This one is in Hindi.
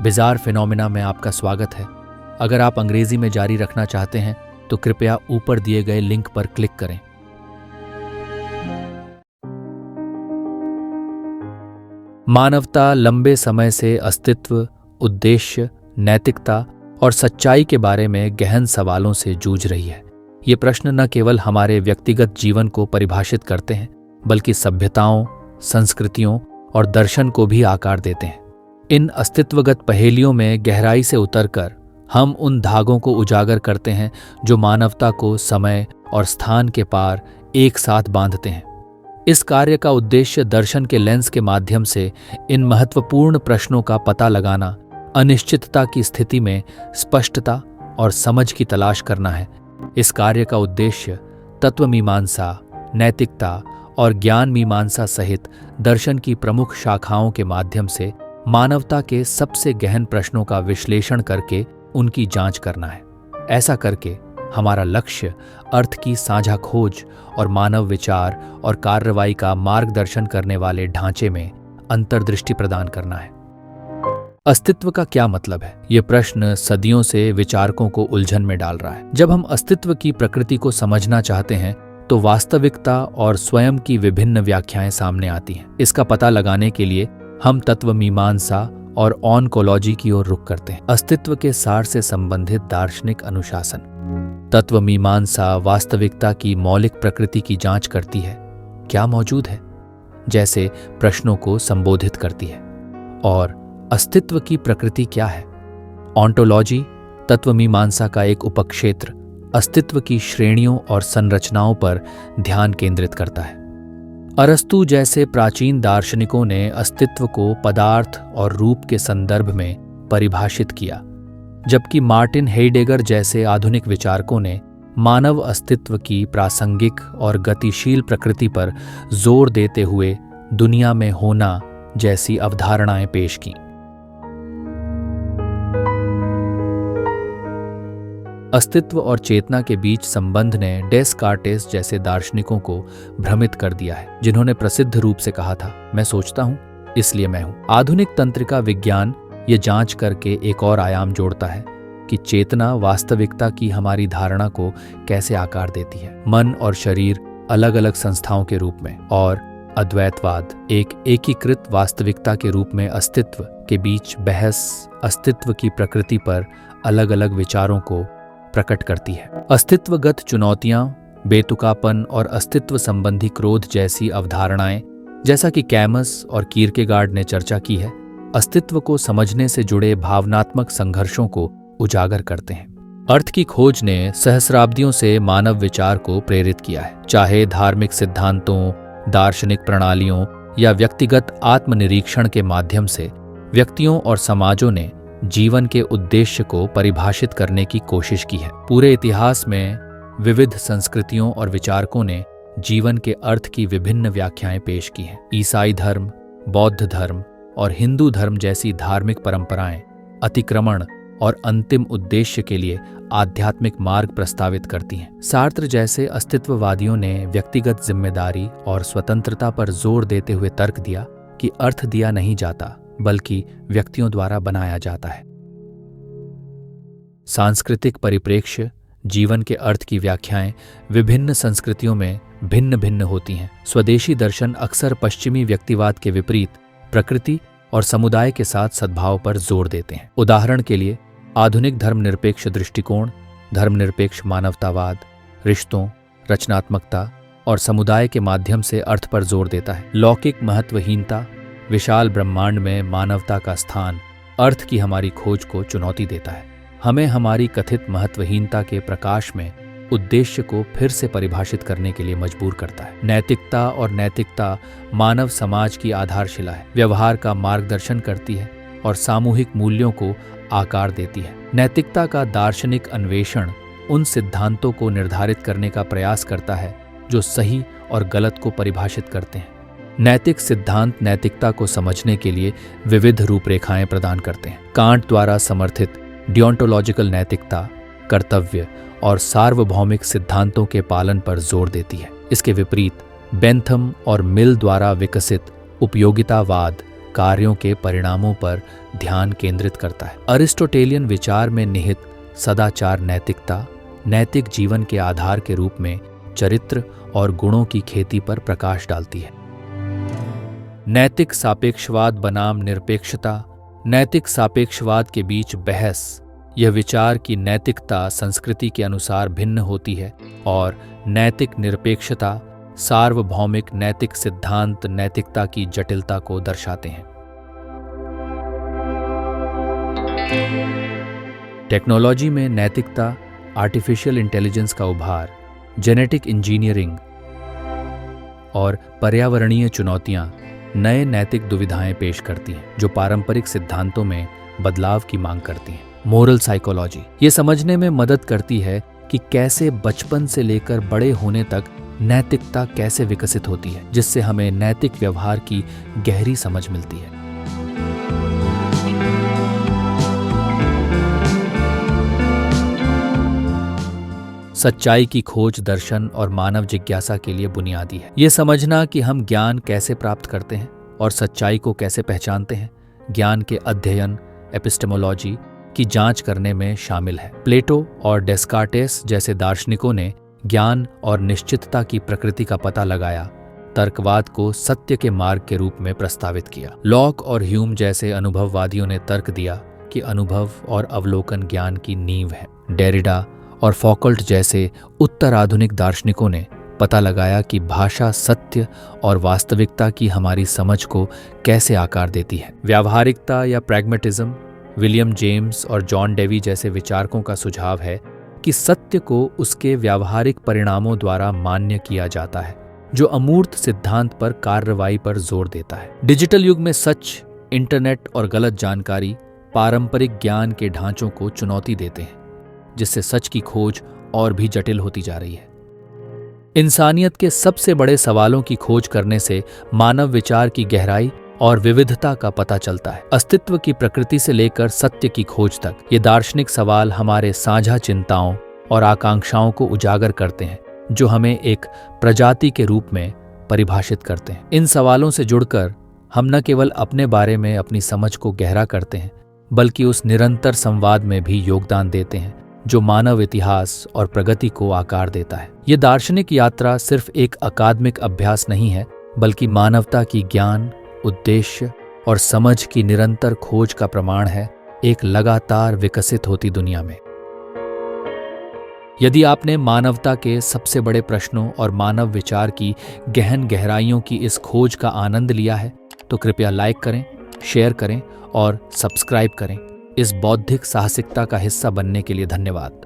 बिजार फिनोमिना में आपका स्वागत है। अगर आप अंग्रेजी में जारी रखना चाहते हैं तो कृपया ऊपर दिए गए लिंक पर क्लिक करें। मानवता लंबे समय से अस्तित्व, उद्देश्य, नैतिकता और सच्चाई के बारे में गहन सवालों से जूझ रही है। ये प्रश्न न केवल हमारे व्यक्तिगत जीवन को परिभाषित करते हैं, बल्कि सभ्यताओं, संस्कृतियों और दर्शन को भी आकार देते हैं। इन अस्तित्वगत पहेलियों में गहराई से उतरकर हम उन धागों को उजागर करते हैं जो मानवता को समय और स्थान के पार एक साथ बांधते हैं। इस कार्य का उद्देश्य दर्शन के लेंस के माध्यम से इन महत्वपूर्ण प्रश्नों का पता लगाना, अनिश्चितता की स्थिति में स्पष्टता और समझ की तलाश करना है। इस कार्य का उद्देश्य तत्वमीमांसा, नैतिकता और ज्ञान मीमांसा सहित दर्शन की प्रमुख शाखाओं के माध्यम से मानवता के सबसे गहन प्रश्नों का विश्लेषण करके उनकी जांच करना है। ऐसा करके हमारा लक्ष्य अर्थ की साझा खोज और मानव विचार और कार्रवाई का मार्गदर्शन करने वाले ढांचे में अंतर्दृष्टि प्रदान करना है। अस्तित्व का क्या मतलब है? ये प्रश्न सदियों से विचारकों को उलझन में डाल रहा है। जब हम अस्तित्व की प्रकृति को समझना चाहते हैं तो वास्तविकता और स्वयं की विभिन्न व्याख्याएं सामने आती हैं। इसका पता लगाने के लिए हम तत्वमीमांसा और ऑनकोलॉजी की ओर रुख करते हैं। अस्तित्व के सार से संबंधित दार्शनिक अनुशासन। तत्वमीमांसा वास्तविकता की मौलिक प्रकृति की जांच करती है, क्या मौजूद है, जैसे प्रश्नों को संबोधित करती है। और अस्तित्व की प्रकृति क्या है? ऑन्टोलॉजी तत्वमीमांसा का एक उपक्षेत्र अस्तित्व की श्रेणियों और संरचनाओं पर ध्यान केंद्रित करता है। अरस्तु जैसे प्राचीन दार्शनिकों ने अस्तित्व को पदार्थ और रूप के संदर्भ में परिभाषित किया, जबकि मार्टिन हेइडेगर जैसे आधुनिक विचारकों ने मानव अस्तित्व की प्रासंगिक और गतिशील प्रकृति पर जोर देते हुए दुनिया में होना जैसी अवधारणाएं पेश की। अस्तित्व और चेतना के बीच संबंध ने डेस्कार्टेस जैसे दार्शनिकों को भ्रमित कर दिया है, जिन्होंने प्रसिद्ध रूप से कहा था, मैं सोचता हूं इसलिए मैं हूं। आधुनिक तंत्रिका विज्ञान ये जांच करके एक और आयाम जोड़ता है कि चेतना वास्तविकता की हमारी धारणा को कैसे आकार देती है। मन और शरीर अलग अलग संस्थाओं के रूप में और अद्वैतवाद एक एकीकृत वास्तविकता के रूप में अस्तित्व के बीच बहस अस्तित्व की प्रकृति पर अलग अलग विचारों को प्रकट करती है। अस्तित्वगत चुनौतियां, बेतुकापन और अस्तित्व संबंधी क्रोध जैसी अवधारणाएं, जैसा कि कैमस और कीरकेगार्ड ने चर्चा की है, अस्तित्व को समझने से जुड़े भावनात्मक संघर्षों को उजागर करते हैं। अर्थ की खोज ने सहस्राब्दियों से मानव विचार को प्रेरित किया है, चाहे धार्मिक सिद्धांतों, दार्शनिक प्रणालियों या व्यक्तिगत आत्मनिरीक्षण के माध्यम से। व्यक्तियों और समाजों ने जीवन के उद्देश्य को परिभाषित करने की कोशिश की है। पूरे इतिहास में विविध संस्कृतियों और विचारकों ने जीवन के अर्थ की विभिन्न व्याख्याएं पेश की हैं। ईसाई धर्म, बौद्ध धर्म और हिंदू धर्म जैसी धार्मिक परंपराएं अतिक्रमण और अंतिम उद्देश्य के लिए आध्यात्मिक मार्ग प्रस्तावित करती हैं। सार्त्र जैसे अस्तित्ववादियों ने व्यक्तिगत जिम्मेदारी और स्वतंत्रता पर जोर देते हुए तर्क दिया कि अर्थ दिया नहीं जाता, बल्कि व्यक्तियों द्वारा बनाया जाता है। सांस्कृतिक परिप्रेक्ष्य, जीवन के अर्थ की व्याख्याएं विभिन्न संस्कृतियों में भिन्न भिन्न होती हैं। स्वदेशी दर्शन अक्सर पश्चिमी व्यक्तिवाद के विपरीत प्रकृति और समुदाय के साथ सद्भाव पर जोर देते हैं। उदाहरण के लिए आधुनिक धर्मनिरपेक्ष दृष्टिकोण धर्मनिरपेक्ष मानवतावाद, रिश्तों, रचनात्मकता और समुदाय के माध्यम से अर्थ पर जोर देता है। लौकिक महत्वहीनता, विशाल ब्रह्मांड में मानवता का स्थान, अर्थ की हमारी खोज को चुनौती देता है। हमें हमारी कथित महत्वहीनता के प्रकाश में उद्देश्य को फिर से परिभाषित करने के लिए मजबूर करता है। नैतिकता और नैतिकता मानव समाज की आधारशिला है, व्यवहार का मार्गदर्शन करती है और सामूहिक मूल्यों को आकार देती है। नैतिकता का दार्शनिक अन्वेषण उन सिद्धांतों को निर्धारित करने का प्रयास करता है जो सही और गलत को परिभाषित करते हैं। नैतिक सिद्धांत नैतिकता को समझने के लिए विविध रूपरेखाएं प्रदान करते हैं। कांट द्वारा समर्थित डियोंटोलॉजिकल नैतिकता कर्तव्य और सार्वभौमिक सिद्धांतों के पालन पर जोर देती है। इसके विपरीत बेंथम और मिल द्वारा विकसित उपयोगितावाद कार्यों के परिणामों पर ध्यान केंद्रित करता है। अरिस्टोटेलियन विचार में निहित सदाचार नैतिकता नैतिक जीवन के आधार के रूप में चरित्र और गुणों की खेती पर प्रकाश डालती है। नैतिक सापेक्षवाद बनाम निरपेक्षता। नैतिक सापेक्षवाद के बीच बहस यह विचार की नैतिकता संस्कृति के अनुसार भिन्न होती है और नैतिक निरपेक्षता सार्वभौमिक नैतिक सिद्धांत नैतिकता की जटिलता को दर्शाते हैं। टेक्नोलॉजी में नैतिकता, आर्टिफिशियल इंटेलिजेंस का उभार, जेनेटिक इंजीनियरिंग और पर्यावरणीय चुनौतियां नए नैतिक दुविधाएं पेश करती हैं जो पारंपरिक सिद्धांतों में बदलाव की मांग करती हैं। मोरल साइकोलॉजी ये समझने में मदद करती है कि कैसे बचपन से लेकर बड़े होने तक नैतिकता कैसे विकसित होती है, जिससे हमें नैतिक व्यवहार की गहरी समझ मिलती है। सच्चाई की खोज दर्शन और मानव जिज्ञासा के लिए बुनियादी है। ये समझना कि हम ज्ञान कैसे प्राप्त करते हैं और सच्चाई को कैसे पहचानते हैं, ज्ञान के अध्ययन एपिस्टेमोलॉजी की जांच करने में शामिल है। प्लेटो और डेस्कार्टेस जैसे दार्शनिकों ने ज्ञान और निश्चितता की प्रकृति का पता लगाया, तर्कवाद को सत्य के मार्ग के रूप में प्रस्तावित किया। लॉक और ह्यूम जैसे अनुभववादियों ने तर्क दिया कि अनुभव और अवलोकन ज्ञान की नींव है। डेरिडा और फौकल्ट जैसे उत्तराधुनिक दार्शनिकों ने पता लगाया कि भाषा सत्य और वास्तविकता की हमारी समझ को कैसे आकार देती है। व्यावहारिकता या प्रैग्मेटिज्म। विलियम जेम्स और जॉन डेवी जैसे विचारकों का सुझाव है कि सत्य को उसके व्यावहारिक परिणामों द्वारा मान्य किया जाता है, जो अमूर्त सिद्धांत पर कार्रवाई पर जोर देता है। डिजिटल युग में सच, इंटरनेट और गलत जानकारी पारंपरिक ज्ञान के ढांचों को चुनौती देते हैं, जिससे सच की खोज और भी जटिल होती जा रही है। इंसानियत के सबसे बड़े सवालों की खोज करने से मानव विचार की गहराई और विविधता का पता चलता है। अस्तित्व की प्रकृति से लेकर सत्य की खोज तक ये दार्शनिक सवाल हमारे साझा चिंताओं और आकांक्षाओं को उजागर करते हैं, जो हमें एक प्रजाति के रूप में परिभाषित करते हैं। इन सवालों से जुड़कर हम न केवल अपने बारे में अपनी समझ को गहरा करते हैं, बल्कि उस निरंतर संवाद में भी योगदान देते हैं जो मानव इतिहास और प्रगति को आकार देता है। ये दार्शनिक यात्रा सिर्फ एक अकादमिक अभ्यास नहीं है, बल्कि मानवता की ज्ञान, उद्देश्य और समझ की निरंतर खोज का प्रमाण है एक लगातार विकसित होती दुनिया में। यदि आपने मानवता के सबसे बड़े प्रश्नों और मानव विचार की गहन गहराइयों की इस खोज का आनंद लिया है, तो कृपया लाइक करें, शेयर करें और सब्सक्राइब करें। इस बौद्धिक साहसिकता का हिस्सा बनने के लिए धन्यवाद।